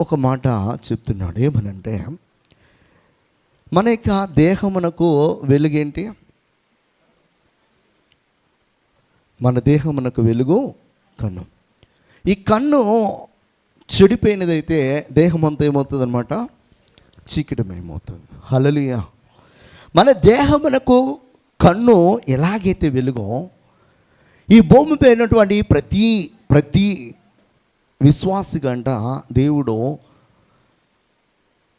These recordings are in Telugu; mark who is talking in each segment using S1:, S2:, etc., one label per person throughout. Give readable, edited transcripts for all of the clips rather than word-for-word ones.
S1: ఒక మాట చెప్తున్నాడు. ఏమనంటే, మన యొక్క దేహమునకు వెలుగేంటి? మన దేహమునకు వెలుగు కన్ను. ఈ కన్ను చెడిపోయినదైతే దేహం అంతా ఏమవుతుంది అనమాట? చీకటమయమవుతుంది. హల్లెలూయా. మన దేహమునకు కన్ను ఎలాగైతే వెలుగో, ఈ భూమిపై ఉన్నటువంటి ప్రతి విశ్వాసి గంట దేవుడు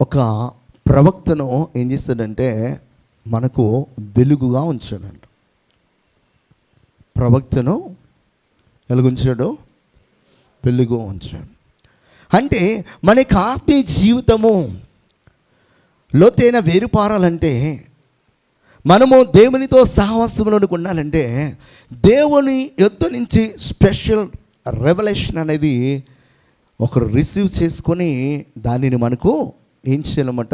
S1: ఒక ప్రవక్తను ఏం చేస్తాడంటే మనకు వెలుగుగా ఉంచాడంట. ప్రవక్తను ఎలాగుంచాడు? వెలుగు ఉంచాడు. అంటే మనకి ఆత్మీయ జీవితము లోతైన వేరుపారాలంటే, మనము దేవునితో సహవాసంలోనికి ఉండాలంటే, దేవుని యొద్ద నుంచి స్పెషల్ రెవల్యూషన్ అనేది ఒకరు రిసీవ్ చేసుకొని దానిని మనకు ఏం చేయాలన్నమాట?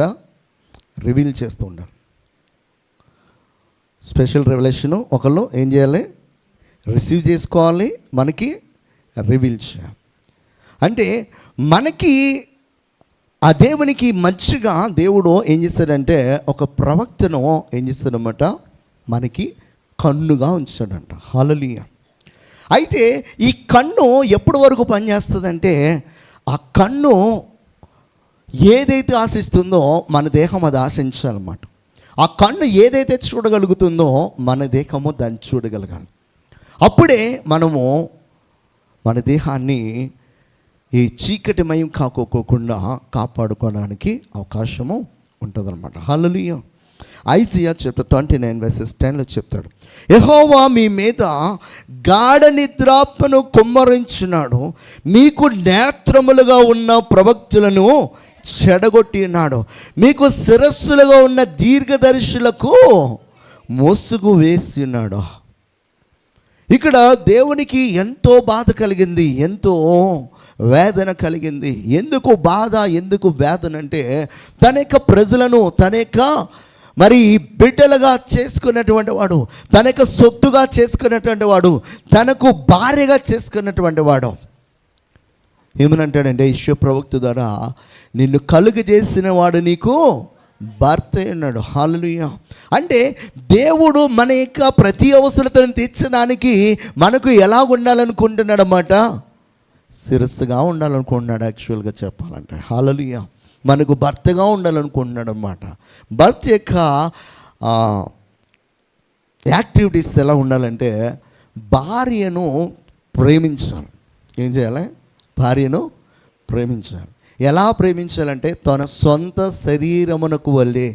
S1: రివీల్ చేస్తూ ఉండాలి. స్పెషల్ రెవల్యూషను ఒకళ్ళు ఏం చేయాలి? రిసీవ్ చేసుకోవాలి, మనకి రివీల్ చేయాలి. అంటే మనకి ఆ దేవునికి మంచిగా దేవుడు ఏం చేస్తాడంటే ఒక ప్రవక్తను ఏం చేస్తాడనమాట? మనకి కన్నుగా ఉంచాడంట. హల్లెలూయా. అయితే ఈ కన్ను ఎప్పటి వరకు పనిచేస్తుందంటే, ఆ కన్ను ఏదైతే ఆశిస్తుందో మన దేహం అది ఆశించాలన్నమాట. ఆ కన్ను ఏదైతే చూడగలుగుతుందో మన దేహము దాన్ని చూడగలగాలి. అప్పుడే మనము మన దేహాన్ని ఈ చీకటిమయం కాకోకుండా కాపాడుకోవడానికి అవకాశము ఉంటుందన్నమాట. హల్లెలూయా. ఐజియా చాప్టర్ 29:10 చెప్తాడు, యెహోవా మీ మీద గాఢ నిద్రాత్మను కుమ్మరించున్నాడు, మీకు నేత్రములుగా ఉన్న ప్రవక్తులను చెడగొట్టి ఉన్నాడు, మీకు శిరస్సులుగా ఉన్న దీర్ఘదర్శులకు మోసుగు వేసి ఉన్నాడు. ఇక్కడ దేవునికి ఎంతో బాధ కలిగింది, ఎంతో వేదన కలిగింది. ఎందుకు బాధ, ఎందుకు వేదన అంటే, తన యొక్క ప్రజలను తన యొక్క బిడ్డలుగా చేసుకున్నటువంటి వాడు, తన యొక్క సొత్తుగా చేసుకున్నటువంటి వాడు, తనకు భార్యగా చేసుకున్నటువంటి వాడు ఏమనంటాడంటే యెషయా ప్రవక్త ద్వారా, నిన్ను కలుగజేసిన వాడు నీకు భర్త అన్నాడు. హల్లెలూయా. అంటే దేవుడు మన యొక్క ప్రతి అవసరతను తీర్చడానికి మనకు ఎలా ఉండాలనుకుంటున్నాడు అన్నమాట? శిరస్సుగా ఉండాలనుకుంటున్నాడు. యాక్చువల్గా చెప్పాలంటే హల్లెలూయా. మనకు భర్తగా ఉండాలనుకుంటున్నాడు అన్నమాట. భర్త యొక్క యాక్టివిటీస్ ఎలా ఉండాలంటే, భార్యను ప్రేమించాలి. ఏం చేయాలి? భార్యను ప్రేమించాలి. ఎలా ప్రేమించాలంటే, తన సొంత శరీరమునకు వల్లే.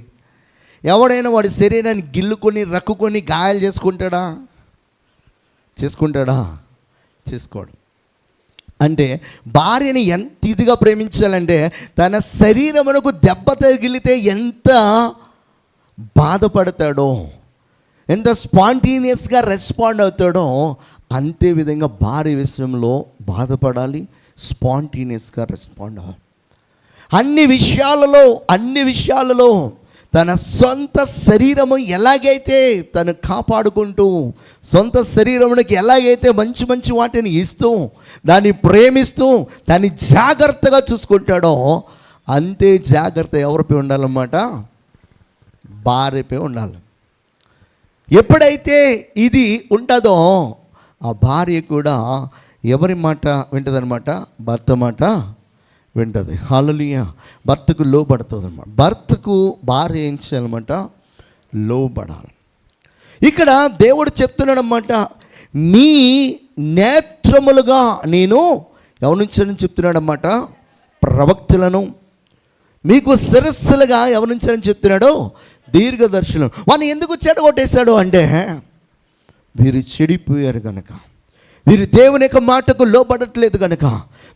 S1: ఎవడైనా వాడి శరీరాన్ని గిల్లుకొని రక్కుకొని గాయాలు చేసుకుంటాడా? చేసుకోడు. అంటే భార్యని ఎంత ఇదిగా ప్రేమించాలంటే, తన శరీరమునకు దెబ్బ తగిలితే ఎంత బాధపడతాడో, ఎంత స్పాంటేనియస్గా రెస్పాండ్ అవుతాడో, అంతే విధంగా భార్య విషయంలో బాధపడాలి, స్పాంటేనియస్గా రెస్పాండ్ అవ్వాలి. అన్ని విషయాలలో తన సొంత శరీరము ఎలాగైతే తను కాపాడుకుంటూ, సొంత శరీరమునికి ఎలాగైతే మంచి మంచి వాటిని ఇస్తూ, దాన్ని ప్రేమిస్తూ, దాన్ని జాగ్రత్తగా చూసుకుంటాడో, అంతే జాగ్రత్త ఎవరిపై ఉండాలన్నమాట? భార్యపై ఉండాలి. ఎప్పుడైతే ఇది ఉంటుందో ఆ భార్య కూడా ఎవరి మాట వింటుందన్నమాట? భర్త మాట వింటుంది. హల్లెలూయా. భర్తకు లోబడుతుంది అన్నమాట. భర్తకు భార్య ఏం చేయాలన్నమాట? లోబడాలి. ఇక్కడ దేవుడు చెప్తున్నాడన్నమాట, మీ నేత్రములుగా నేను ఎవరి నుంచి చెప్తున్నాడన్నమాట? ప్రవక్తులను. మీకు శిరస్సులుగా ఎవరి నుంచి చెప్తున్నాడో? దీర్ఘదర్శులను. వాడిని ఎందుకు చెడగొట్టేశాడు అంటే, వీరు చెడిపోయారు కనుక, వీరు దేవుని యొక్క మాటకు లోబడట్లేదు కనుక,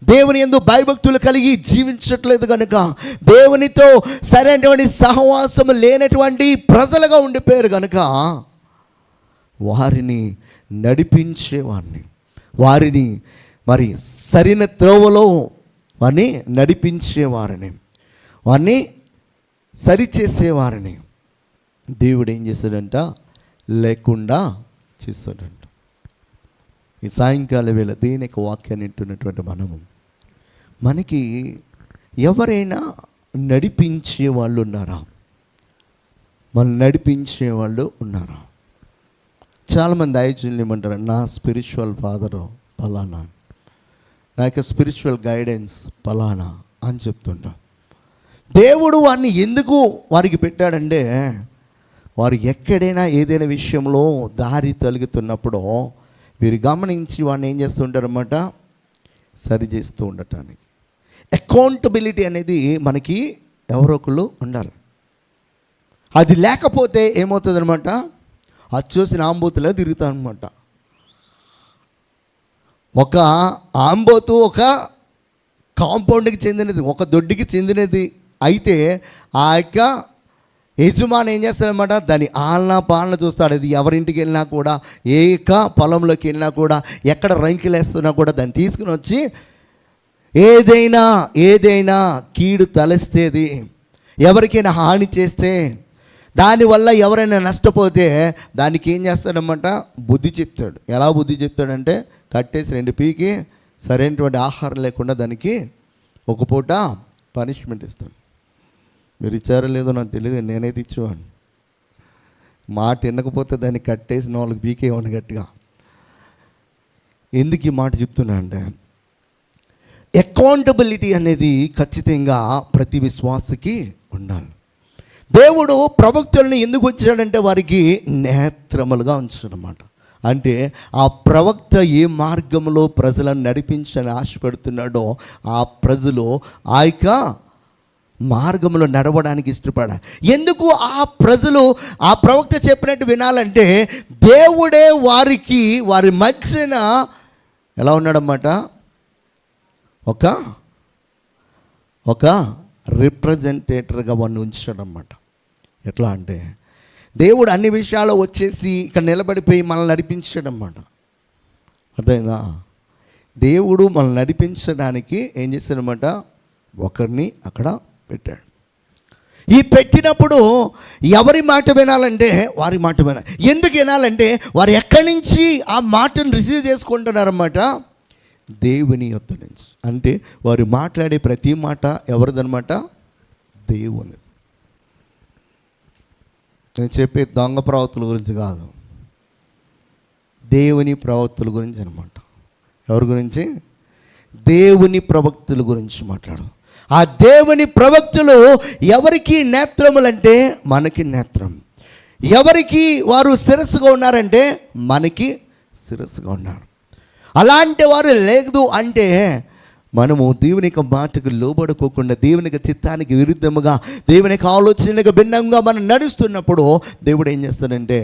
S1: దేవుని యందు భయభక్తులు కలిగి జీవించట్లేదు కనుక, దేవునితో సరైనటువంటి సహవాసము లేనటువంటి ప్రజలుగా ఉండిపోయారు కనుక, వారిని నడిపించేవారిని, వారిని సరైన త్రోవలో వారిని నడిపించేవారిని, వారిని సరిచేసేవారిని దేవుడు ఏం చేశాడంట? లేకుండా చేస్తాడంట. ఈ సాయంకాల వేళ దేవుని యొక్క వాక్యాన్ని వింటున్నటువంటి మనకి ఎవరైనా నడిపించే వాళ్ళు ఉన్నారా? మనం నడిపించే వాళ్ళు ఉన్నారా? చాలామంది దైవజనులు ఏమంటారు, నా స్పిరిచువల్ ఫాదరు పలానా, నా యొక్క స్పిరిచువల్ గైడెన్స్ పలానా అని చెప్తుంటాం. దేవుడు వారిని ఎందుకు వారికి పెట్టాడంటే, వారు ఎక్కడైనా ఏదైనా విషయంలో దారి తొలగుతున్నప్పుడు వీరు గమనించి వాడిని ఏం చేస్తుంటారన్నమాట, సరి చేస్తూ ఉండటానికి. అకౌంటబిలిటీ అనేది మనకి ఎవరో ఒకళ్ళు ఉండాలి. అది లేకపోతే ఏమవుతుంది అనమాట, అది చూసిన ఆంబోతులా తిరుగుతాం అనమాట. ఒక ఆంబోతు ఒక కాంపౌండ్కి చెందినది, ఒక దొడ్డికి చెందినది అయితే ఆ యొక్క యజమాని ఏం చేస్తాడనమాట, దాని ఆలన పాలన చూస్తాడు. అది ఎవరింటికి వెళ్ళినా కూడా, పొలంలోకి వెళ్ళినా కూడా, ఎక్కడ రంకిలు వేస్తున్నా కూడా దాన్ని తీసుకుని వచ్చి ఏదైనా కీడు తలెస్తేది, ఎవరికైనా హాని చేస్తే, దానివల్ల ఎవరైనా నష్టపోతే దానికి ఏం చేస్తాడనమాట, బుద్ధి చెప్తాడు. ఎలా బుద్ధి చెప్తాడంటే, కట్టేసి 2 పీకి సరైనటువంటి ఆహారం లేకుండా దానికి ఒక పూట పనిష్మెంట్ ఇస్తాడు. మీరు ఇచ్చారో లేదో నాకు తెలియదు, నేనైతే ఇచ్చేవాడిని. మాట వినకపోతే దాన్ని కట్టేసి 4 పీకేవాడిని గట్టిగా. ఎందుకు ఈ మాట చెప్తున్నా అంటే, అకౌంటబిలిటీ అనేది ఖచ్చితంగా ప్రతి విశ్వాసకి ఉండాలి. దేవుడు ప్రవక్తలను ఎందుకు వచ్చాడంటే, వారికి నేత్రములుగా ఉంచాడనమాట. అంటే ఆ ప్రవక్త ఏ మార్గంలో ప్రజలను నడిపించని ఆశపడుతున్నాడో ఆ ప్రజలు ఆ యొక్క మార్గంలో నడవడానికి ఇష్టపడాలి. ఎందుకు ఆ ప్రజలు ఆ ప్రవక్త చెప్పినట్టు వినాలంటే, దేవుడే వారి మధ్యన ఎలా ఉన్నాడన్నమాట, ఒక రిప్రజెంటేటర్గా వాడిని ఉంచాడన్నమాట. ఎట్లా అంటే, దేవుడు అన్ని విషయాల్లో వచ్చేసి ఇక్కడ నిలబడిపోయి మనల్ని నడిపించాడన్నమాట. అర్థమైందా? దేవుడు మనల్ని నడిపించడానికి ఏం చేశాడనమాట, ఒకరిని అక్కడ పెట్టాడు. ఈ పెట్టినప్పుడు ఎవరి మాట వినాలంటే వారి మాట వినాలి. ఎందుకు వినాలంటే, వారు ఎక్కడి నుంచి ఆ మాటను రిసీవ్ చేసుకుంటున్నారన్నమాట, దేవుని యొద్ద నుంచి. అంటే వారు మాట్లాడే ప్రతి మాట ఎవరిదనమాట, దేవుని. నేను చెప్పే దొంగ ప్రవక్తల గురించి కాదు, దేవుని ప్రవక్తల గురించి అనమాట. ఎవరి గురించి? దేవుని ప్రవక్తల గురించి మాట్లాడు. ఆ దేవుని ప్రవక్తలు ఎవరికి నేత్రములంటే మనకి నేత్రం. ఎవరికి వారు శిరస్సుగా ఉన్నారంటే మనకి శిరస్సుగా ఉన్నారు. అలాంటి వారు లేదు అంటే మనము దేవుని యొక్క మాటకు లోబడుకోకుండా, దేవుని యొక్క చిత్తానికి విరుద్ధముగా, దేవుని యొక్క ఆలోచనకు భిన్నంగా మనం నడుస్తున్నప్పుడు దేవుడు ఏం చేస్తాడంటే,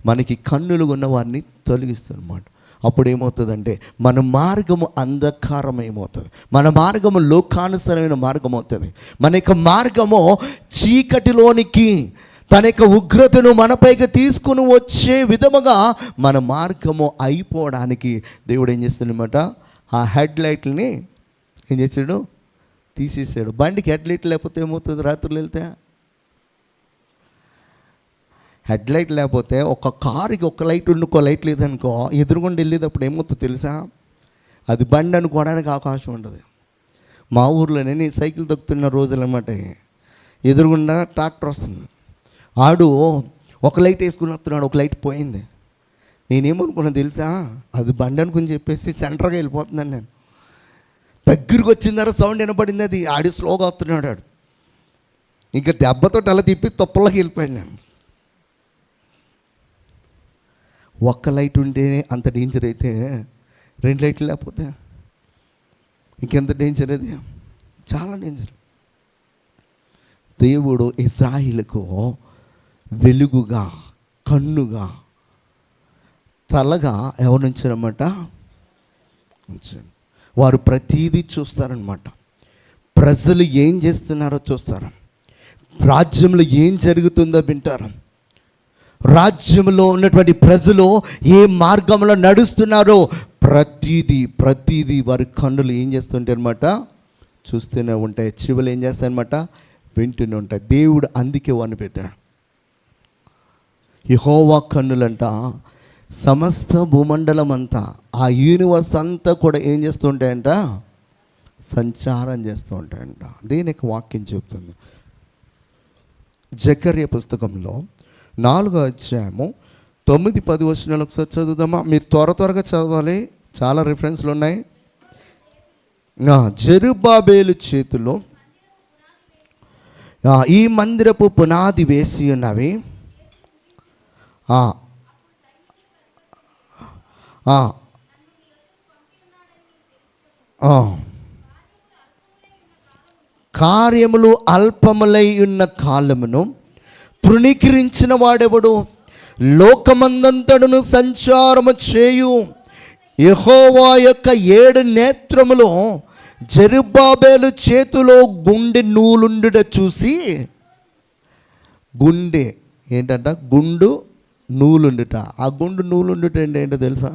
S1: మనకి కన్నులు ఉన్న వారిని తొలగిస్తాడన్నమాట. అప్పుడు ఏమవుతుందంటే, మన మార్గము అంధకారం ఏమవుతుంది, మన మార్గము లోకానుసరమైన మార్గం అవుతుంది. మన యొక్క మార్గము చీకటిలోనికి తన యొక్క ఉగ్రతను మనపైకి తీసుకుని వచ్చే విధముగా మన మార్గము అయిపోవడానికి దేవుడు ఏం చేస్తాడనమాట, ఆ హెడ్ లైట్లని ఏం చేశాడు, తీసేసాడు. బండికి హెడ్ లైట్ లేకపోతే ఏమవుతుంది, రాత్రులు వెళ్తే హెడ్ లైట్ లేకపోతే, ఒక కారుకి ఒక లైట్ ఉండి ఇంకో లైట్ లేదనుకో, ఎదురుగుండా వెళ్ళేటప్పుడు ఏమవుతుందో తెలుసా, అది బండి అనుకోవడానికి అవకాశం ఉండదు. మా ఊర్లోనే నేను సైకిల్ తొక్కుతున్న రోజులు అన్నమాట, ఎదురుగుండా ట్రాక్టర్ వస్తుంది, ఆడు ఒక లైట్ వేసుకుని వస్తున్నాడు, ఒక లైట్ పోయింది. నేనేమనుకున్నా తెలుసా, అది బండి అనుకుని చెప్పేసి సెంటర్గా వెళ్ళిపోతున్నాను. నేను దగ్గరికి వచ్చిన తర్వాత సౌండ్ వినపడింది, అది ఆడి స్లోగా వస్తున్నాడు. ఆడు ఇంకా దెబ్బతో అలా తిప్పి తొప్పలోకి వెళ్ళిపోయాడు. నేను ఒక్క లైట్ ఉంటేనే అంత డేంజర్ అయితే, 2 లైట్లు లేకపోతే ఇంకెంత డేంజర్, అది చాలా డేంజర్. దేవుడు ఇశ్రాయేలుకు వెలుగుగా, కన్నుగా, తలగా ఎవరు ఉంచారన్నమాట, ఉంచారు. వారు ప్రతీదీ చూస్తారనమాట. ప్రజలు ఏం చేస్తున్నారో చూస్తారు, రాజ్యంలో ఏం జరుగుతుందో వింటారు, రాజ్యంలో ఉన్నటువంటి ప్రజలు ఏ మార్గంలో నడుస్తున్నారో ప్రతీదీ వారి కన్నులు ఏం చేస్తుంటాయి అనమాట, చూస్తూనే ఉంటాయి. చెవులు ఏం చేస్తాయన్నమాట, వింటూనే ఉంటాయి. దేవుడు అందుకే వాడిని పెట్టాడు. యెహోవా కన్నులంట సమస్త భూమండలం అంతా, ఆ యూనివర్స్ అంతా కూడా ఏం చేస్తుంటాయంట, సంచారం చేస్తూ ఉంటాయంట. దీనికి వాక్యం చెబుతుంది. జకర్యా పుస్తకంలో 4వ అధ్యాయము 9-10 వచనాలు ఒకసారి చదువుదామా? మీరు త్వరగా చదవాలి, చాలా రిఫరెన్స్లు ఉన్నాయి. జెరుబ్బాబేలు చేతిలో ఈ మందిరపు పునాది వేసి ఉన్నవి. కార్యములు అల్పములై ఉన్న కాలమును తృణీకరించిన వాడెవడు? లోకమందంతడును సంచారము చేయు యెహోవా యొక్క 7 నేత్రములు జెరుబ్బాబేలు చేతిలో గుండె నూలుండుట చూసి, గుండె ఏంటంట? గుండు నూలుండుట. ఆ గుండు నూలుండుట ఏంటో తెలుసా?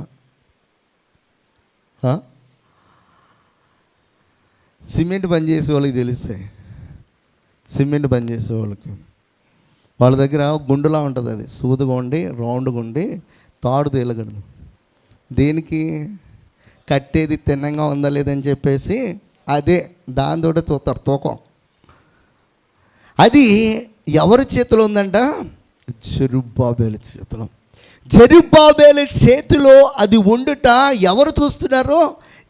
S1: సిమెంట్ పని చేసే వాళ్ళకి తెలిస్తే, సిమెంట్ పని చేసే వాళ్ళకి వాళ్ళ దగ్గర గుండులా ఉంటుంది. అది సూదుగా ఉండి రౌండ్గా ఉండి తాడు తేలగలదు. దేనికి? కట్టేది తిన్నంగా ఉందా లేదని చెప్పేసి అదే దాంతో చూస్తారు తూకం. అది ఎవరి చేతిలో ఉందంట? జెరుబ్బాబేలు చేతిలో. జెరుబ్బాబేలు చేతిలో అది ఉండుట ఎవరు చూస్తున్నారో?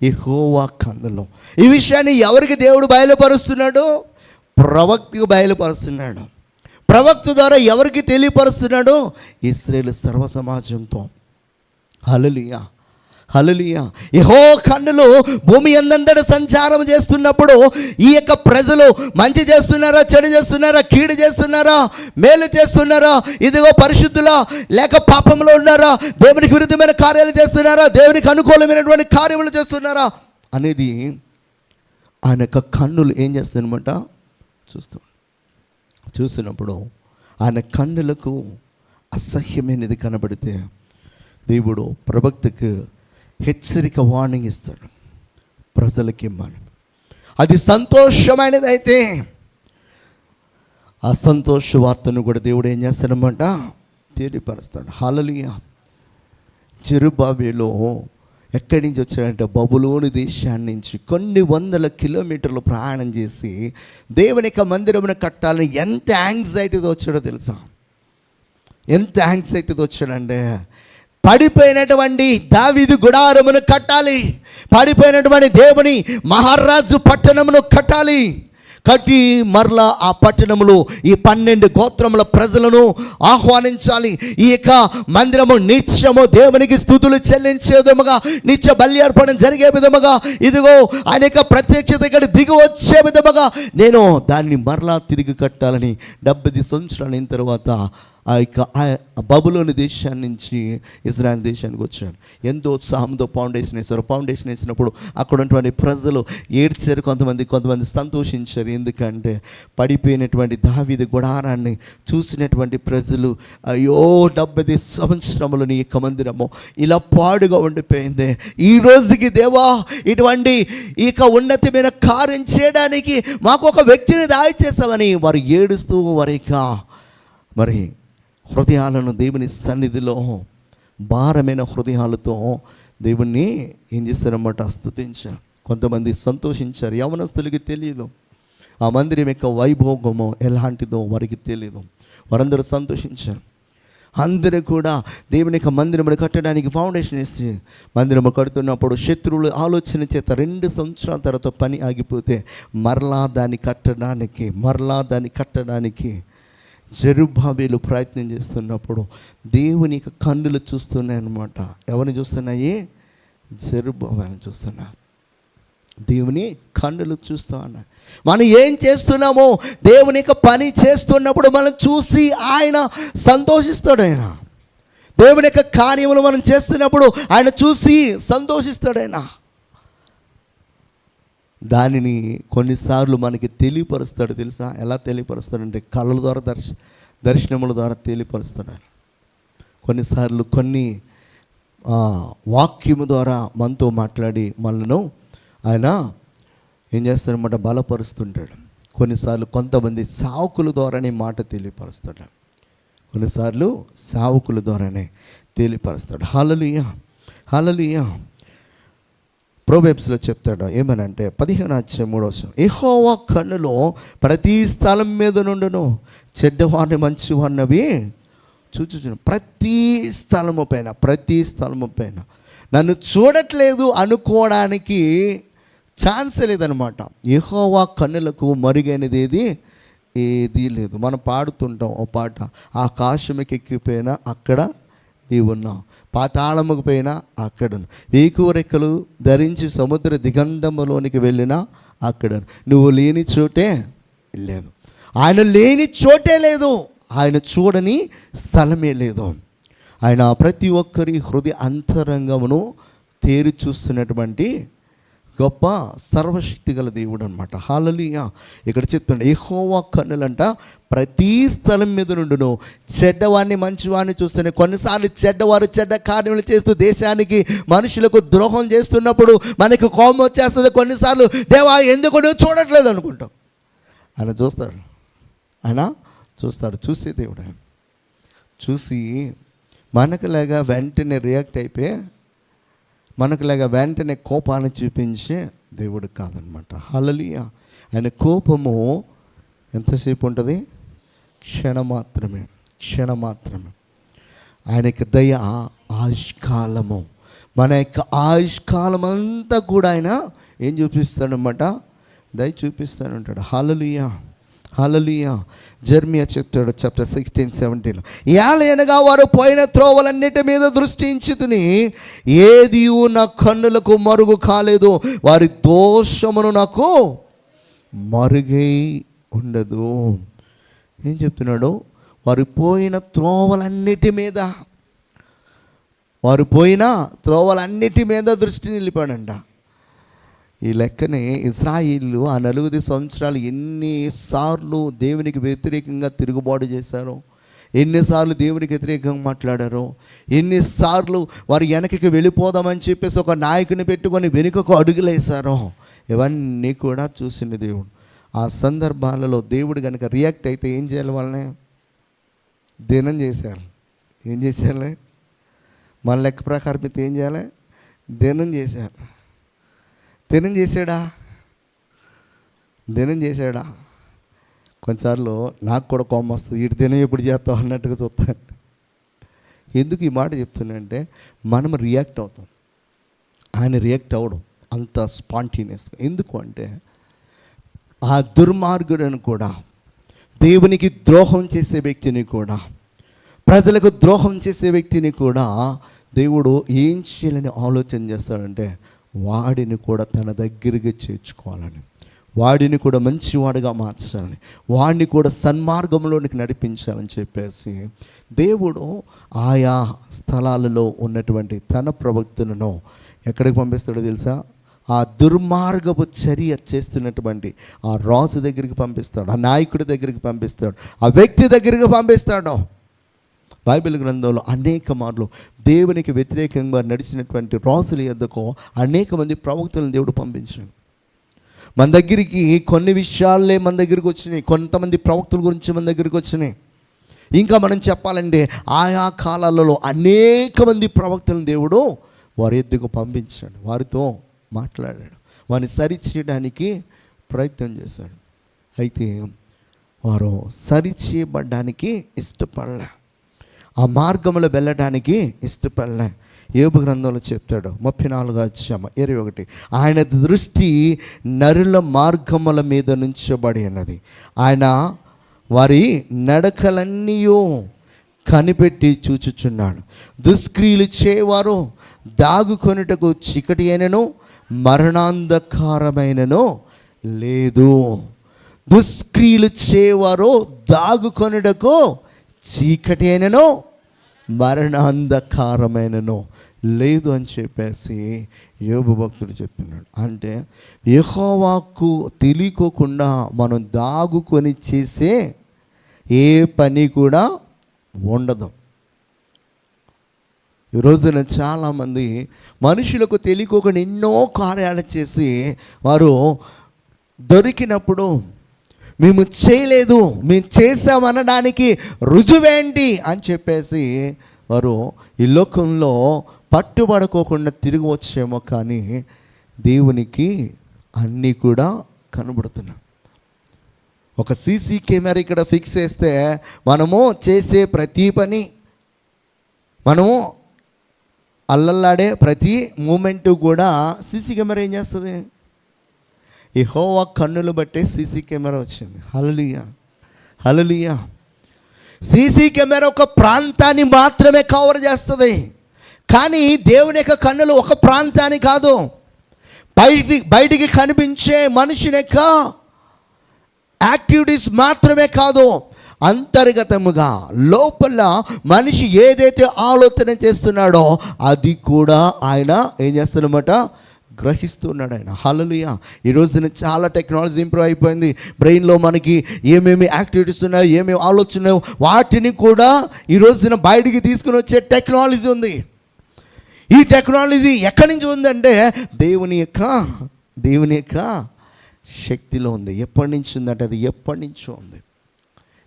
S1: యెహోవా కన్నులో. ఈ విషయాన్ని ఎవరికి దేవుడు బయలుపరుస్తున్నాడు? ప్రవక్తకు బయలుపరుస్తున్నాడు. ప్రవక్త ద్వారా ఎవరికి తెలియపరుస్తున్నాడు? ఇశ్రాయేలు సర్వ సమాజంతో. హల్లెలూయా, హల్లెలూయా. యెహోవా కన్నులు భూమి అందంతట సంచారం చేస్తున్నప్పుడు ఈ యొక్క ప్రజలు మంచి చేస్తున్నారా, చెడు చేస్తున్నారా, కీడు చేస్తున్నారా, మేలు చేస్తున్నారా, ఇదిగో పరిశుద్ధులా లేక పాపంలో ఉన్నారా, దేవునికి విరుద్ధమైన కార్యాలు చేస్తున్నారా, దేవునికి అనుకూలమైనటువంటి కార్యములు చేస్తున్నారా అనేది ఆయన యొక్క కన్నులు ఏం చేస్తాయన్నమాట? చూస్తున్నప్పుడు ఆయన కన్నులకు అసహ్యమైనది కనబడితే దేవుడు ప్రవక్తకు హెచ్చరిక వార్నింగ్ ఇస్తాడు. ప్రజలకి మనం అది సంతోషమైనది అయితే ఆ సంతోష వార్తను కూడా దేవుడు ఏం చేస్తాడన్నమాట? తెలియపరుస్తాడు. హల్లెలూయా. జెరుబ్బాబేలు ఎక్కడి నుంచి వచ్చాడంటే బబులోను దేశాన్ని నుంచి కొన్ని వందల కిలోమీటర్లు ప్రయాణం చేసి దేవుని యొక్క మందిరమును కట్టాలని ఎంత యాంగ్జైటీతో వచ్చాడో తెలుసా? ఎంత యాంగ్జైటీతో వచ్చాడంటే, పడిపోయినటువంటి దావీదు గుడారమును కట్టాలి, పడిపోయినటువంటి దేవుని మహారాజు పట్టణమును కట్టాలి, కట్టి మరలా ఆ పట్టణంలో ఈ 12 గోత్రముల ప్రజలను ఆహ్వానించాలి. ఈ యొక్క మందిరము నిత్యము దేవునికి స్తుతులు చెల్లించే విధముగా, నిత్య బలి అర్పణ జరిగే విధముగా, ఇదిగో ఆయన యొక్క ప్రత్యక్షత ఇక్కడ దిగి వచ్చే విధముగా నేను దాన్ని మరలా తిరిగి కట్టాలని 70 సంవత్సరాలు అయిన తర్వాత ఆ యొక్క బబులోని దేశాన్ని నుంచి ఇజ్రాయెల్ దేశానికి వచ్చాడు. ఎంతో ఉత్సాహంతో ఫౌండేషన్ వేశారు. ఫౌండేషన్ వేసినప్పుడు అక్కడ ఉన్నటువంటి ప్రజలు ఏడ్చారు, కొంతమంది సంతోషించారు. ఎందుకంటే పడిపోయినటువంటి దావీదు గుడారాన్ని చూసినటువంటి ప్రజలు, అయ్యో 70 సంవత్సరములు నీ యొక్క మందిరము ఇలా పాడుగా ఉండిపోయింది, ఈ రోజుకి దేవా ఇటువంటి ఇక ఉన్నతమైన కార్యం చేయడానికి మాకు ఒక వ్యక్తిని దాయిచేసామని వారు ఏడుస్తూ మరి హృదయాలను దేవుని సన్నిధిలో భారమైన హృదయాలతో దేవుణ్ణి ఏం చేశారన్నమాట? స్తుతించారు. కొంతమంది సంతోషించారు. యవనస్తులకి తెలియదు ఆ మందిరం యొక్క వైభోగము ఎలాంటిదో, వారికి తెలియదు. వారందరూ సంతోషించారు. అందరూ కూడా దేవుని యొక్క మందిరమును కట్టడానికి ఫౌండేషన్ వేసి మందిరము కడుతున్నప్పుడు శత్రువులు ఆలోచన చేత 2 సంవత్సరాల తర్వాత పని ఆగిపోతే మరలా దాన్ని కట్టడానికి జెరుబ్బాబేలు ప్రయత్నం చేస్తున్నప్పుడు దేవుని యొక్క కన్నులు చూస్తున్నాయి అన్నమాట. ఎవరిని చూస్తున్నాయి? జెరుబ్బాబేలుని చూస్తున్నా. దేవుని కన్నులు చూస్తూ ఉన్నాయి. మనం ఏం చేస్తున్నామో దేవుని యొక్క పని చేస్తున్నప్పుడు మనం చూసి ఆయన సంతోషిస్తాడు. ఆయన దేవుని యొక్క కార్యములు మనం చేస్తున్నప్పుడు ఆయన చూసి సంతోషిస్తాడు. ఆయన దానిని కొన్నిసార్లు మనకి తెలియపరుస్తాడు. తెలుసా? ఎలా తెలియపరుస్తాడంటే కళ్ళ ద్వారా దర్శనముల ద్వారా తెలియపరుస్తాడు. కొన్నిసార్లు కొన్ని వాక్యము ద్వారా మనతో మాట్లాడి మనను ఆయన ఏం చేస్తాడన్నమాట? బలపరుస్తుంటాడు. కొన్నిసార్లు కొంతమంది సావుకుల ద్వారానే మాట తెలియపరుస్తాడు. కొన్నిసార్లు సావుకుల ద్వారానే తెలియపరుస్తాడు. హల్లెలూయా, హల్లెలూయా. ప్రోవెబ్స్లో చెప్తాడు ఏమనంటే 15:3 యెహోవా కన్నులో ప్రతి స్థలం మీద నుండును చెడ్డవారిని మంచివారినవి చూచుచును. ప్రతి స్థలము పైన నన్ను చూడట్లేదు అనుకోవడానికి ఛాన్స్ లేదనమాట. యెహోవా కన్నులకు మరుగైనది ఏది లేదు. మనం పాడుతుంటాం ఓ పాట, ఆకాశముకి ఎక్కిపోయినా అక్కడ నీవున్నావు, పాతాళముకు పోయినా అక్కడ వేకువరెక్కలు ధరించి సముద్ర దిగంధములోనికి వెళ్ళినా అక్కడ నువ్వు లేని చోటే లేదు. ఆయన లేని చోటే లేదు, ఆయన చూడని స్థలమే లేదు. ఆయన ప్రతి ఒక్కరి హృదయ అంతరంగమును తేరి చూస్తున్నటువంటి గొప్ప సర్వశక్తి గల దేవుడు అనమాట. హల్లెలూయా. ఇక్కడ చెప్తుండే యెహోవా కన్నులంట ప్రతి స్థలం మీద నుండును చెడ్డవాడిని మంచివాడిని చూస్తూనే. కొన్నిసార్లు చెడ్డవారు చెడ్డ కార్యములు చేస్తూ దేశానికి మనుషులకు ద్రోహం చేస్తున్నప్పుడు మనకు కోపం వచ్చేస్తుంది. కొన్నిసార్లు దేవా ఎందుకు నువ్వు చూడట్లేదు అనుకుంటాం. ఆయన చూస్తాడు. చూసే దేవుడు ఆయన చూసి మనకులాగా వెంటనే రియాక్ట్ అయిపోయి మనకులాగా వెంటనే కోపాన్ని చూపించే దేవుడు కాదనమాట. హల్లెలూయా. ఆయన కోపము ఎంతసేపు ఉంటుంది? క్షణమాత్రమే. ఆయనకి దయ ఆయుష్కాలము. మన యొక్క ఆయుష్కాలం అంతా కూడా ఆయన ఏం చూపిస్తాడనమాట? దయ చూపిస్తానంటాడు. హల్లెలూయా. జెర్మియా చెప్తాడు చాప్టర్ 16:17 ఏలయనగా వారు పోయిన త్రోవలన్నిటి మీద దృష్టించుతుని ఏది నా కన్నులకు మరుగు కాలేదు, వారి దోషమును నాకు మరుగై ఉండదు. ఏం చెప్తున్నాడు? వారు పోయిన త్రోవలన్నిటి మీద దృష్టి నిలిపాడంట. ఈ లెక్కనే ఇశ్రాయేలు ఆ 40 సంవత్సరాలు ఎన్నిసార్లు దేవునికి వ్యతిరేకంగా తిరుగుబాటు చేశారో, ఎన్నిసార్లు దేవునికి వ్యతిరేకంగా మాట్లాడారో, ఎన్నిసార్లు వారు వెనకకి వెళ్ళిపోదామని చెప్పేసి ఒక నాయకుని పెట్టుకొని వెనుకకు అడుగులేశారో, ఇవన్నీ కూడా చూసింది దేవుడు. ఆ సందర్భాలలో దేవుడు కనుక రియాక్ట్ అయితే ఏం చేయాలి? వాళ్ళని దినం చేశారు. ఏం చేశారు? మన లెక్క ప్రకారం అయితే ఏం చేయాలి? దినం చేశారు. దినం చేశాడా? కొన్నిసార్లు నాకు కూడా కోపం వస్తుంది, ఇటు దినం ఎప్పుడు చేస్తావు అన్నట్టుగా చూస్తాను. ఎందుకు ఈ మాట చెప్తున్నా మనం రియాక్ట్ అవుతాం, ఆయన రియాక్ట్ అవ్వడం అంత స్పాంటేనియస్గా. ఎందుకు అంటే ఆ దుర్మార్గుడిని కూడా, దేవునికి ద్రోహం చేసే వ్యక్తిని కూడా, ప్రజలకు ద్రోహం చేసే వ్యక్తిని కూడా దేవుడు ఏం చేయాలని ఆలోచన చేస్తాడంటే వాడిని కూడా తన దగ్గరికి చేర్చుకోవాలని, వాడిని కూడా మంచివాడిగా మార్చాలని, వాడిని కూడా సన్మార్గంలోనికి నడిపించాలని చెప్పేసి దేవుడు ఆయా స్థలాలలో ఉన్నటువంటి తన ప్రవక్తలను ఎక్కడికి పంపిస్తాడో తెలుసా? ఆ దుర్మార్గపు చర్య చేస్తున్నటువంటి ఆ రాజు దగ్గరికి పంపిస్తాడు, ఆ నాయకుడి దగ్గరికి పంపిస్తాడు, ఆ వ్యక్తి దగ్గరికి పంపిస్తాడు. బైబిల్ గ్రంథంలో అనేక మార్లు దేవునికి వ్యతిరేకంగా నడిచినటువంటి రాజుల యొద్దకు అనేక మంది ప్రవక్తలను దేవుడు పంపించాడు. మన దగ్గరికి కొన్ని విషయాలే మన దగ్గరికి వచ్చినాయి, కొంతమంది ప్రవక్తల గురించి మన దగ్గరికి వచ్చినాయి. ఇంకా మనం చెప్పాలంటే ఆయా కాలాలలో అనేక మంది ప్రవక్తలను దేవుడు వారి యొద్దకు పంపించాడు, వారితో మాట్లాడాడు, వారిని సరిచేయడానికి ప్రయత్నం చేశాడు. అయితే వారు సరిచేయబడ్డానికి ఇష్టపడలే, ఆ మార్గంలో వెళ్ళడానికి ఇష్టపడలే. యోబు గ్రంథంలో చెప్తాడు 34:21 ఆయన దృష్టి నరుల మార్గముల మీద నుంచబడి ఉన్నది, ఆయన వారి నడకలన్నీ కనిపెట్టి చూచుచున్నాడు. దుష్క్రియలు చేయవారు దాగుకొనుటకు చీకటి అయినను మరణాంధకారమైనను లేదు. దుష్క్రియలు చేయవారు దాగుకొనుటకు చీకటి అయినను మరణాంధకారమైనను లేదు అని చెప్పేసి యోబు భక్తుడు చెప్పినాడు. అంటే యెహోవాకు తెలియకోకుండా మనం దాగుకొని చేసే ఏ పని కూడా ఉండదు. ఈ రోజున చాలామంది మనుషులకు తెలియకోకుండా ఎన్నో కార్యాలు చేసి వారు దొరికినప్పుడు మేము చేయలేదు, మేము చేసామనడానికి రుజువేంటి అని చెప్పేసి వారు ఈ లోకంలో పట్టుబడుకోకుండా తిరిగి వచ్చేమో, కానీ దేవునికి అన్నీ కూడా కనబడుతున్నాయి. ఒక సీసీ కెమెరా ఇక్కడ ఫిక్స్ చేస్తే మనము చేసే ప్రతి పని, మనము అల్లల్లాడే ప్రతి మూమెంటు కూడా సీసీ కెమెరా ఏం చేస్తుంది? యెహోవా కన్నులు బట్టే సీసీ కెమెరా వచ్చింది. హల్లెలూయా, హల్లెలూయా. సీసీ కెమెరా ఒక ప్రాంతాన్ని మాత్రమే కవర్ చేస్తుంది, కానీ దేవుని యొక్క కన్నులు ఒక ప్రాంతాన్ని కాదు, బయటికి కనిపించే మనిషిని యొక్క యాక్టివిటీస్ మాత్రమే కాదు, అంతర్గతముగా లోపల మనిషి ఏదైతే ఆలోచన చేస్తున్నాడో అది కూడా ఆయన ఏం చేస్తాడన్నమాట, గ్రహిస్తున్నాడు ఆయన. హల్లెలూయా. ఈ రోజున చాలా టెక్నాలజీ ఇంప్రూవ్ అయిపోయింది. బ్రెయిన్లో మనకి ఏమేమి యాక్టివిటీస్ ఉన్నాయో, ఏమేమి ఆలోచనలు, వాటిని కూడా ఈ రోజున బయటికి తీసుకుని వచ్చే టెక్నాలజీ ఉంది. ఈ టెక్నాలజీ ఎక్కడి నుంచి ఉందంటే దేవుని యొక్క శక్తిలో ఉంది. ఎప్పటి నుంచి ఉందంటే అది ఎప్పటి నుంచో ఉంది.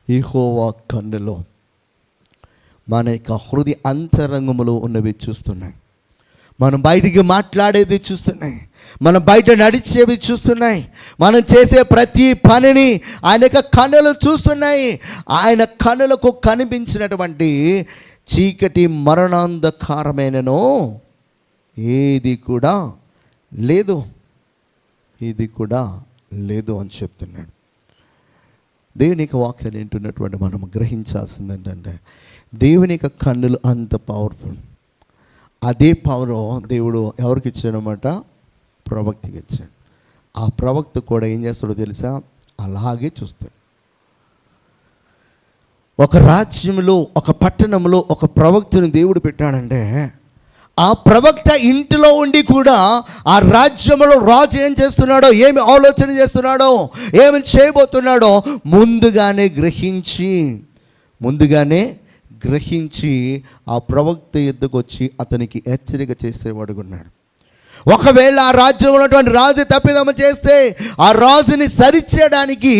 S1: యెహోవా కన్నులో మన యొక్క హృదయ అంతరంగములో ఉన్నవి చూస్తున్నాయి. మనం బయటికి మాట్లాడేది చూస్తున్నాయి, మనం బయట నడిచేవి చూస్తున్నాయి, మనం చేసే ప్రతి పనిని ఆయన యొక్క కన్నులు చూస్తున్నాయి. ఆయన కన్నులకు కనిపించినటువంటి చీకటి మరణాంధకారమైనను ఏది కూడా లేదు, ఇది కూడా లేదు అని చెప్తున్నాడు. దేవుని యొక్క వాక్యాన్ని వింటున్నటువంటి మనం గ్రహించాల్సింది ఏంటంటే దేవుని యొక్క కన్నులు అంత పవర్ఫుల్. అదే పవర్ దేవుడు ఎవరికి ఇచ్చాడనమాట? ప్రవక్తకి ఇచ్చాడు. ఆ ప్రవక్త కూడా ఏం చేస్తాడో తెలుసా? అలాగే చూస్తాడు. ఒక రాజ్యంలో, ఒక పట్టణంలో ఒక ప్రవక్తను దేవుడు పెట్టాడంటే ఆ ప్రవక్త ఇంటిలో ఉండి కూడా ఆ రాజ్యంలో రాజు ఏం చేస్తున్నాడో, ఏమి ఆలోచన చేస్తున్నాడో, ఏమి చేయబోతున్నాడో ముందుగానే గ్రహించి ఆ ప్రవక్త ఎద్దుకు వచ్చి అతనికి హెచ్చరిక చేసేవాడుగా ఉన్నాడు. ఒకవేళ ఆ రాజ్యంలో ఉన్నటువంటి రాజు తప్పిదం చేస్తే ఆ రాజుని సరిచేయడానికి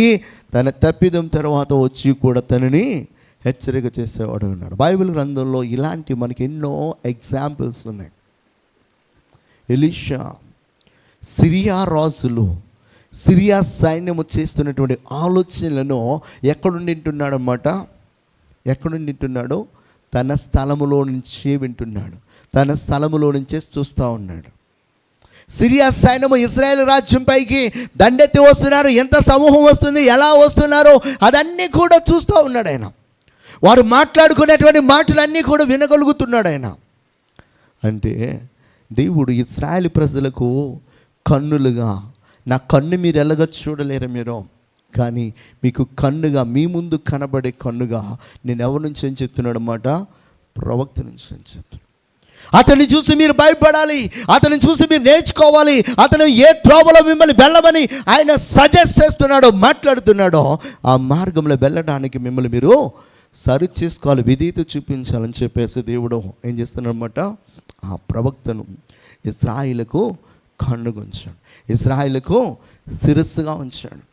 S1: తన తప్పిదం తర్వాత వచ్చి కూడా తనని హెచ్చరిక చేసేవాడు ఉన్నాడు. బైబిల్ గ్రంథంలో ఇలాంటి మనకి ఎన్నో ఎగ్జాంపుల్స్ ఉన్నాయి. ఎలీషా, సిరియా రాజులు, సిరియా సైన్యము చేస్తున్నటువంటి ఆలోచనలను ఎక్కడుండి వింటున్నాడో తన స్థలములో నుంచే వింటున్నాడు, తన స్థలములో నుంచే చూస్తూ ఉన్నాడు. సిరియా సైన్యము ఇశ్రాయేలు రాజ్యం పైకి దండెత్తి వస్తున్నారు, ఎంత సమూహం వస్తుంది, ఎలా వస్తున్నారో అదన్నీ కూడా చూస్తూ ఉన్నాడు ఆయన. వారు మాట్లాడుకునేటువంటి మాటలన్నీ కూడా వినగలుగుతున్నాడు ఆయన. అంటే దేవుడు ఇశ్రాయేలు ప్రజలకు కన్నులుగా, నా కన్ను మీరు ఎలాగ చూడలేరు మీరు, కానీ మీకు కన్నుగా, మీ ముందు కనబడే కన్నుగా నేను ఎవరి నుంచి అని చెప్తున్నాడు అన్నమాట? ప్రవక్త నుంచి అని చెప్తున్నాడు. అతన్ని చూసి మీరు భయపడాలి, అతన్ని చూసి మీరు నేర్చుకోవాలి, అతను ఏ త్రోవలో మిమ్మల్ని వెళ్ళమని ఆయన సజెస్ట్ చేస్తున్నాడో, మాట్లాడుతున్నాడో ఆ మార్గంలో వెళ్ళడానికి మిమ్మల్ని మీరు సరి చేసుకోవాలి, విధేయత చూపించాలని చెప్పేసి దేవుడు ఏం చేస్తున్నాడన్నమాట? ఆ ప్రవక్తను ఇశ్రాయేలుకు కన్నుగా ఉంచాడు, ఇశ్రాయేలుకు శిరస్సుగా ఉంచాడు.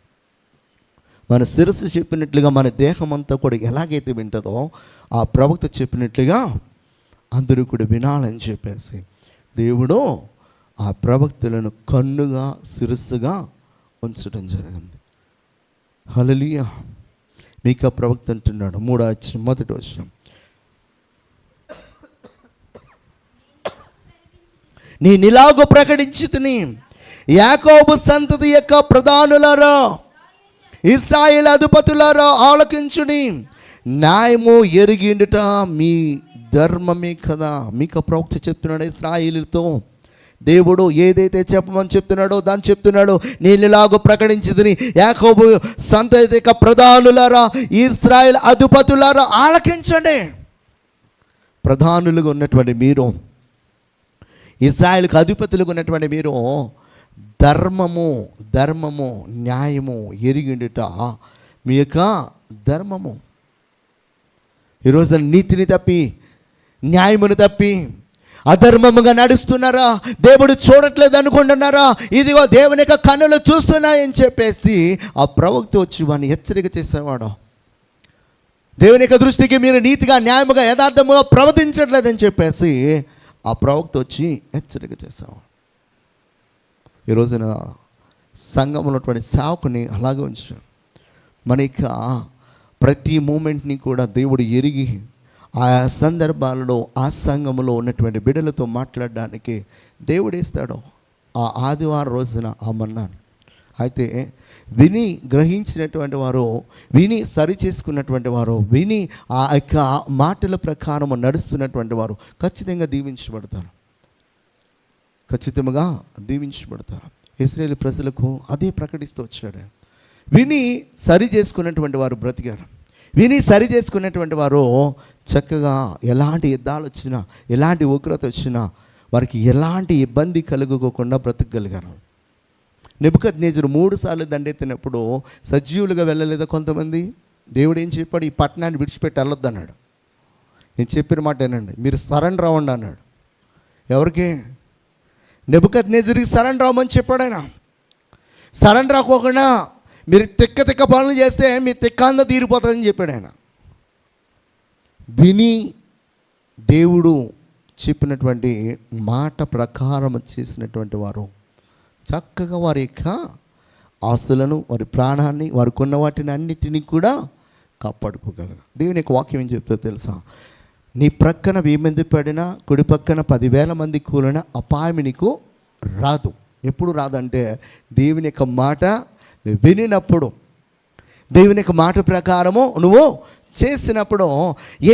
S1: మన శిరస్సు చెప్పినట్లుగా మన దేహం అంతా కూడా ఎలాగైతే వింటుందో ఆ ప్రవక్త చెప్పినట్లుగా అందరూ కూడా వినాలని చెప్పేసి దేవుడు ఆ ప్రవక్తలను కన్నుగా, శిరస్సుగా ఉంచడం జరిగింది. హల్లెలూయా. మీకా ప్రవక్త అంటున్నాడు, 3వ వచనం, నేనిలాగూ ప్రకటించితిని, యాకోబు సంతతి యొక్క ప్రధానులారా, ఇశ్రాయేలు అధిపతులారా ఆలకించుని, న్యాయము ఎరిగిండుట మీ ధర్మమే కదా. మీకా ప్రవక్త చెప్తున్నాడు ఇశ్రాయేలుతో. దేవుడు ఏదైతే చెప్పమని చెప్తున్నాడో దాన్ని చెప్తున్నాడు. నేను ఇలాగో ప్రకటించింది, యాకోబు సంతతి యొక్క ప్రధానులారా, ఇశ్రాయేలు అధిపతులారా ఆలకించండి. ప్రధానులుగా ఉన్నటువంటి మీరు, ఇశ్రాయేలుకు అధిపతులుగా ఉన్నటువంటి మీరు ధర్మము న్యాయము ఎరిగిండుట మీ యొక్క ధర్మము. ఈరోజు నీతిని తప్పి, న్యాయమును తప్పి అధర్మముగా నడుస్తున్నారా? దేవుడు చూడట్లేదు అనుకుంటున్నారా? ఇదిగో దేవుని యొక్క కన్నులు చూస్తున్నాయని చెప్పేసి ఆ ప్రవక్త వచ్చి వాడిని హెచ్చరిక చేసేవాడు. దేవుని యొక్క దృష్టికి మీరు నీతిగా, న్యాయముగా, యథార్థముగా ప్రవర్తించట్లేదని చెప్పేసి ఆ ప్రవక్త వచ్చి హెచ్చరిక చేసేవాడు. ఈ రోజున సంఘంలో ఉన్నటువంటి సేవకుని అలాగే ఉంచాడు. మన యొక్క ప్రతి మూమెంట్ని కూడా దేవుడు ఎరిగి ఆ సందర్భాలలో ఆ సంఘంలో ఉన్నటువంటి బిడ్డలతో మాట్లాడడానికి దేవుడు ఇస్తాడు ఆ ఆదివారం రోజున ఆ మన్నాను. అయితే విని గ్రహించినటువంటి వారు, విని సరి చేసుకున్నటువంటి వారు, విని ఆ యొక్క మాటల ప్రకారం నడుస్తున్నటువంటి వారు ఖచ్చితంగా దీవించబడతారు, ఖచ్చితంగా దీవించబడతారు. ఇశ్రాయేలు ప్రజలకు అదే ప్రకటిస్తూ వచ్చాడు. విని సరి చేసుకున్నటువంటి వారు బ్రతికారు. విని సరి చేసుకున్నటువంటి వారు చక్కగా ఎలాంటి యుద్ధాలు వచ్చినా, ఎలాంటి ఉగ్రత వచ్చినా వారికి ఎలాంటి ఇబ్బంది కలుగుకోకుండా బ్రతకగలిగారు. నెబుకద్నెజరు 3 సార్లు దండెత్తినప్పుడు సజీవులుగా వెళ్ళలేదా కొంతమంది? దేవుడు ఏం చెప్పాడు? ఈ పట్టణాన్ని విడిచిపెట్టి వెళ్ళొద్దు అన్నాడు. నేను చెప్పిన మాట ఏనండి, మీరు సరెండర్ అవ్వండి అన్నాడు. ఎవరికి? నెబుకద్నెజరుకి సరెండర్ అవ్వమని చెప్పాడు ఆయన. సరెండర్ అవ్వకుండా మీరు తిక్క పనులు చేస్తే మీ తిక్కంతా తీరిపోతుందని చెప్పాడు ఆయన. విని దేవుడు చెప్పినటువంటి మాట ప్రకారం చేసినటువంటి వారు చక్కగా వారి యొక్క ఆస్తులను, వారి ప్రాణాన్ని, వారికి ఉన్న వాటిని అన్నిటినీ కూడా కాపాడుకోగలరు. దేవుని యొక్క వాక్యం ఏం చెప్తుందో తెలుసా? నీ ప్రక్కన 1000 మంది పడినా, కుడి పక్కన 10,000 మంది కూలినా అపాయం నీకు రాదు. ఎప్పుడు రాదంటే దేవుని యొక్క మాట వినినప్పుడు, దేవుని యొక్క మాట ప్రకారము నువ్వు చేసినప్పుడు.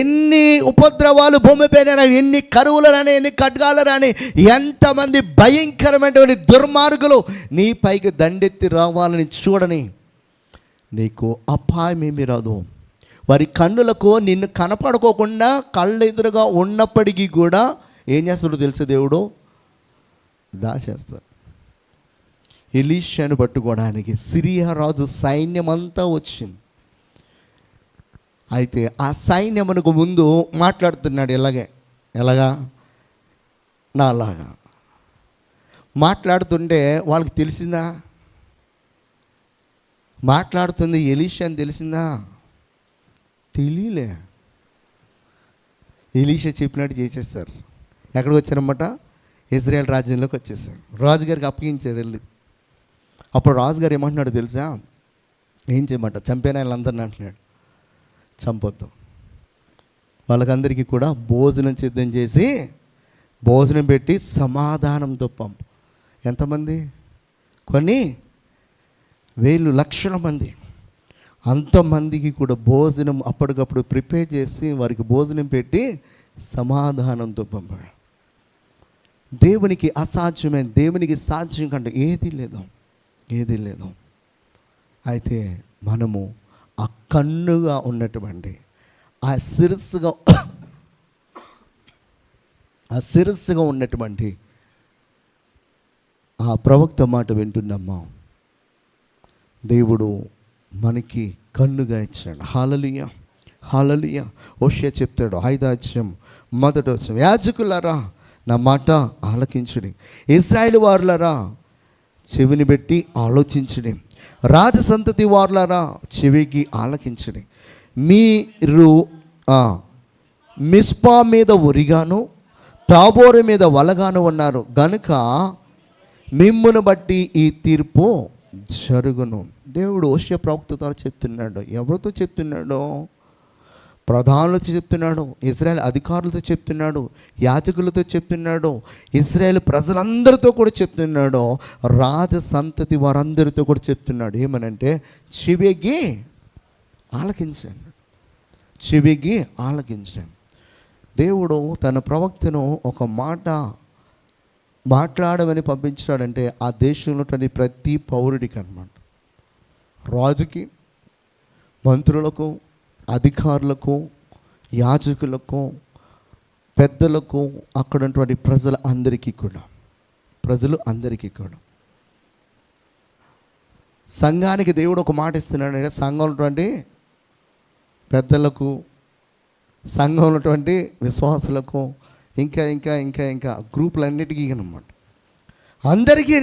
S1: ఎన్ని ఉపద్రవాలు భూమిపైన, ఎన్ని కరువులు రాని, ఎన్ని ఖడ్గాలు రాని, ఎంతమంది భయంకరమైనటువంటి దుర్మార్గులు నీ పైకి దండెత్తి రావాలని చూడని నీకు అపాయం ఏమీ రాదు. వారి కన్నులకు నిన్ను కనపడుకోకుండా కళ్ళు ఎదురుగా ఉన్నప్పటికీ కూడా ఏం చేస్తాడో తెలుసు దేవుడు? దాచేస్తాడు. ఎలీషాను పట్టుకోవడానికి సిరియా రాజు సైన్యం అంతా వచ్చింది. అయితే ఆ సైన్యమునకు ముందు మాట్లాడుతున్నాడు. ఎలాగా నా అలాగా మాట్లాడుతుంటే వాళ్ళకి తెలిసిందా? మాట్లాడుతుంది ఎలీషా అని తెలిసిందా? తెలియలే. ఎలీషా చెప్పినట్టు చేసేస్తారు. ఎక్కడికి వచ్చారన్నమాట? ఇజ్రాయెల్ రాజ్యంలోకి వచ్చేసారు. రాజుగారికి అప్పగించాడు వెళ్ళి. అప్పుడు రాజుగారు ఏమంటున్నాడు తెలుసా? ఏం చేయమంట? చంపేనా వాళ్ళందరినీ అంటున్నాడు. చంపొద్దు, వాళ్ళకందరికీ కూడా భోజనం సిద్ధం చేసి భోజనం పెట్టి సమాధానంతో పంపు. ఎంతమంది? కొన్ని వేలు లక్షల మంది. అంతమందికి కూడా భోజనం అప్పటికప్పుడు ప్రిపేర్ చేసి వారికి భోజనం పెట్టి సమాధానంతో పంపాడు. దేవునికి అసాధ్యమైన, దేవునికి సాధ్యం కంటే ఏది లేదు. అయితే మనము ఆ కన్నుగా ఉన్నటువంటి, ఆ శిరస్సుగా ఉన్నటువంటి ఆ ప్రవక్త మాట వింటున్నామా? దేవుడు మనకి కన్నుగా ఇచ్చాడు. హల్లెలూయా, హల్లెలూయా. హోషేయ చెప్తాడు 5వ అధ్యాయం 1వ వచనం, యాజకులారా నా మాట ఆలకించుడి, ఇశ్రాయేలు వారులారా చెవిని పెట్టి ఆలోచించుడి, రాజసంతతి వారులారా చెవికి ఆలకించండి. మీరు మిస్పా మీద ఉరిగాను, తాబోరు మీద వలగాను ఉన్నారు గనుక మిమ్మును బట్టి ఈ తీర్పు జరుగును. దేవుడు హోషేయ ప్రవక్తతో చెప్తున్నాడు. ఎవరితో చెప్తున్నాడు? ప్రధానులతో చెప్తున్నాడు, ఇశ్రాయేల్ అధికారులతో చెప్తున్నాడు, యాజకులతో చెప్తున్నాడు, ఇశ్రాయేల్ ప్రజలందరితో కూడా చెప్తున్నాడు, రాజ సంతతి వారందరితో కూడా చెప్తున్నాడు. ఏమనంటే చెవికి ఆలకించండి, చెవికి ఆలకించండి. దేవుడు తన ప్రవక్తను ఒక మాట మాట్లాడమని పంపించాడంటే ఆ దేశంలో ప్రతి పౌరుడికి అన్నమాట, రాజుకి, మంత్రులకు, అధికారులకు, యాజకులకు, పెద్దలకు, అక్కడ ఉన్నటువంటి ప్రజలు అందరికీ కూడా సంఘానికి దేవుడు ఒక మాట ఇస్తున్నాడు. సంఘంలో ఉన్నటువంటి పెద్దలకు, సంఘంలో ఉన్నటువంటి విశ్వాసులకు, ఇంకా ఇంకా ఇంకా ఇంకా గ్రూపులన్నిటికీ అన్నమాట, అందరికీ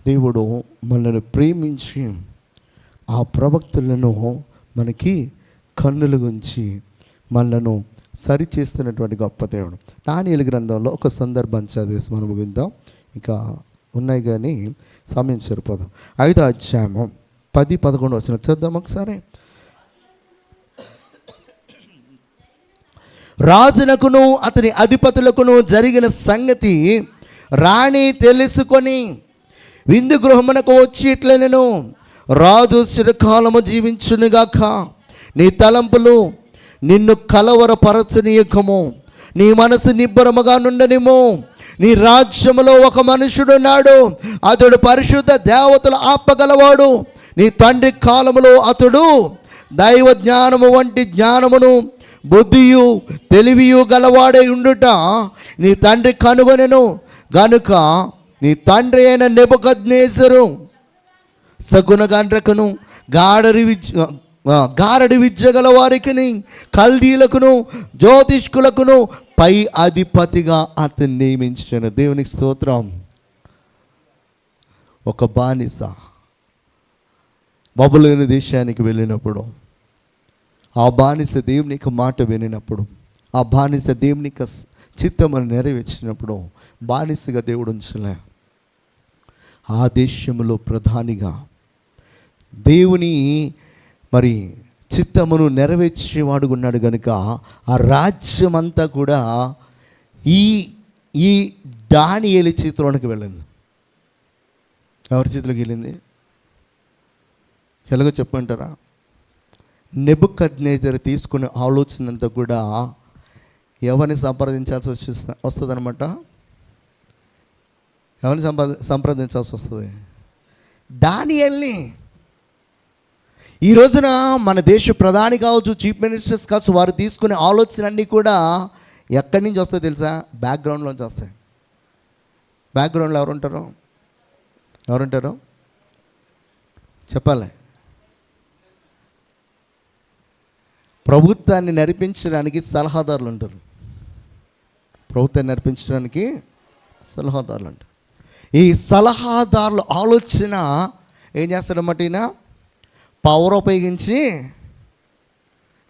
S1: దేవుడు మనల్ని ప్రేమించి ఆ ప్రవక్తలను మనకి కన్నులు గుంచి మనలను సరి చేస్తున్నటువంటి గొప్ప దేవుడు. దానియేలు గ్రంథంలో ఒక సందర్భం చదివేసి మనం ముగిందాం, ఇంకా ఉన్నాయి కానీ సమయం సరిపోదు. 5వ అధ్యాయము 10-11 వచనం చూద్దాం ఒకసారి. రాజునకును అతని అధిపతులకును జరిగిన సంగతి రాణి తెలుసుకొని విందు గృహమునకు వచ్చి ఇట్లనెను, రాజు చిరకాలము జీవించునుగాక, నీ తలంపులు నిన్ను కలవరపరచనీయకము, నీ మనసు నిబ్బరముగా నుండనిము. నీ రాజ్యములో ఒక మనుషుడున్నాడు, అతడు పరిశుద్ధ దేవతలు ఆపగలవాడు. నీ తండ్రి కాలములో అతడు దైవ జ్ఞానము వంటి జ్ఞానమును బుద్ధియు తెలివియు గలవాడై ఉండుట నీ తండ్రి కనుగొనెను గనుక నీ తండ్రి అయిన నెబుకద్నెజరు సగుణగండ్రకును గారడి విద్య గల వారికి కల్దీలకును జ్యోతిష్కులకును పై అధిపతిగా అతన్ని నియమించాను. దేవునికి స్తోత్రం. ఒక బానిస బబులోను దేశానికి వెళ్ళినప్పుడు, ఆ బానిస దేవుని యొక్క మాట వినినప్పుడు, ఆ బానిస దేవుని యొక్క చిత్తమును నెరవేర్చినప్పుడు బానిసగా దేవుడు ఉంచలే, ఆ దేశంలో ప్రధానిగా దేవుని మరి చిత్తమును నెరవేర్చేవాడు ఉన్నాడు కనుక ఆ రాజ్యం అంతా కూడా ఈ దానియేలు చేతిలోనికి వెళ్ళింది. ఎవరి చేతిలోకి వెళ్ళింది? ఎలాగో చెప్పంటారా? నెబుకద్నెజరు తీసుకునే ఆలోచన అంతా కూడా ఎవరిని సంప్రదించాల్సి వస్తుంది అనమాట. ఎవరిని సంప్రదించాల్సి వస్తుంది? దానియేలుని. ఈ రోజున మన దేశ ప్రధాని కావచ్చు, చీఫ్ మినిస్టర్స్ కావచ్చు, వారు తీసుకునే ఆలోచన అన్నీ కూడా ఎక్కడి నుంచి వస్తాయో తెలుసా? బ్యాక్గ్రౌండ్లోంచి వస్తాయి. బ్యాక్గ్రౌండ్లో ఎవరుంటారు చెప్పాలి? ప్రభుత్వాన్ని నడిపించడానికి సలహాదారులు ఉంటారు. ప్రభుత్వాన్ని నడిపించడానికి సలహాదారులు ఉంటారు. ఈ సలహాదారుల ఆలోచన ఏం చేస్తాడన్నమాట? ఈయన పవర్ ఉపయోగించి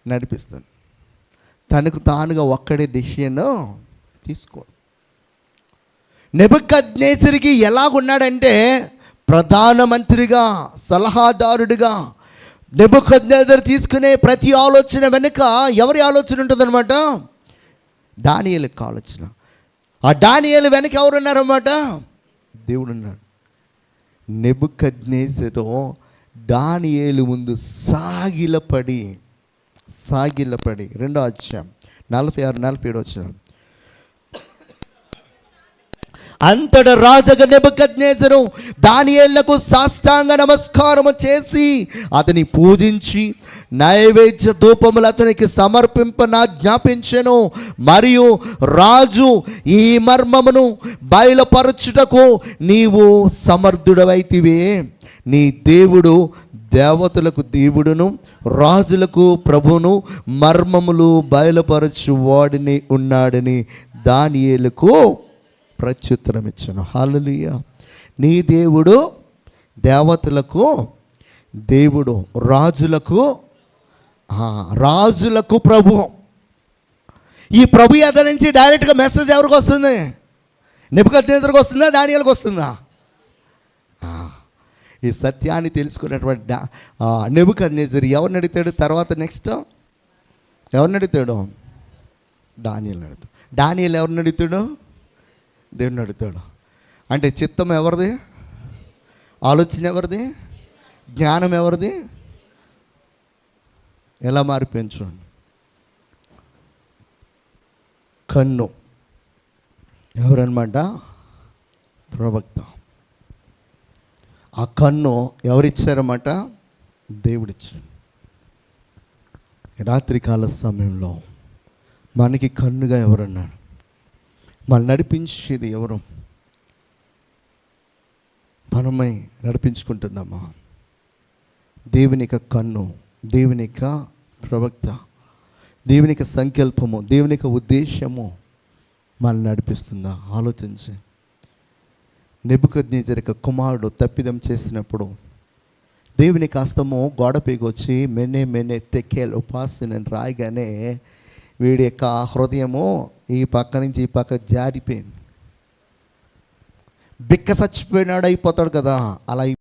S1: నడిపిస్తాడు. తనకు తానుగా ఒక్కడే డెసిషన్ తీసుకోడు. నెబుకద్నెజరుకి ఎలాగున్నాడంటే ప్రధానమంత్రిగా, సలహాదారుడిగా నెబుకద్నెజరు తీసుకునే ప్రతి ఆలోచన వెనుక ఎవరి ఆలోచన ఉంటుందన్నమాట? దానియేలు ఆలోచన. ఆ దానియేలు వెనక ఎవరున్నారన్నమాట? దేవుడు ఉన్నాడు. నెబుకద్నెజరు దానియేలు ముందు సాగిలపడి 2వ అధ్యాయం 46-47 వచ్చిన అంతట రాజగ నెబుకద్నెజరు దానియేలుకు సాష్టాంగ నమస్కారము చేసి అతని పూజించి నైవేద్య ధూపములు అతనికి సమర్పింపనాజ్ఞాపించెను. మరియు రాజు ఈ మర్మమును బయలుపరచుటకు నీవు సమర్థుడవైతివే. నీ దేవుడు దేవతలకు దేవుడును రాజులకు ప్రభువును మర్మములు బయలుపరచు వాడిని ఉన్నాడని దానియేలుకు ప్రత్యుత్తరం ఇచ్చాను. హల్లెలూయా. నీ దేవుడు దేవతలకు దేవుడు, రాజులకు ప్రభు. ఈ ప్రభు ఎద నుంచి డైరెక్ట్గా మెసేజ్ ఎవరికి వస్తుంది? నెబుకద్నెజరుకు వస్తుందా? దానియేలుకు వస్తుందా? ఈ సత్యాన్ని తెలుసుకున్నటువంటి నెబుకద్నెజరు ఎవరిని అడుగుతాడు? తర్వాత నెక్స్ట్ ఎవరిని అడుగుతాడు? దానియేలుని అడుగుతాడు. దానియేలు ఎవరిని అడుగుతాడు? దేవుని అడుగుతాడు. అంటే చిత్తం ఎవరిది? ఆలోచన ఎవరిది? జ్ఞానం ఎవరిది? ఎలా మారిపోయింది చూడండి. కన్ను ఎవరన్నమాట? ప్రవక్త. ఆ కన్ను ఎవరిచ్చారన్నమాట? దేవుడిచ్చాడు. రాత్రికాల సమయంలో మనకి కన్నుగా ఎవరన్నారు? మనం నడిపించేది ఎవరు? మనమై నడిపించుకుంటున్నామా? దేవుని యొక్క కన్ను, దేవుని యొక్క ప్రవక్త, దేవుని యొక్క సంకల్పము, దేవుని యొక్క ఉద్దేశము మనల్ని నడిపిస్తుందా? ఆలోచించి. నెబుకద్నెజరు యొక్క కుమారుడు తప్పిదం చేసినప్పుడు దేవుని హస్తము గోడ పైకి వచ్చి మెనే టెకేల్ ఉపాసన రాయగానే వీడి యొక్క హృదయము ఈ పక్క నుంచి ఈ పక్క జారిపోయింది. బిక్క చచ్చిపోయినాడు అయిపోతాడు కదా, అలా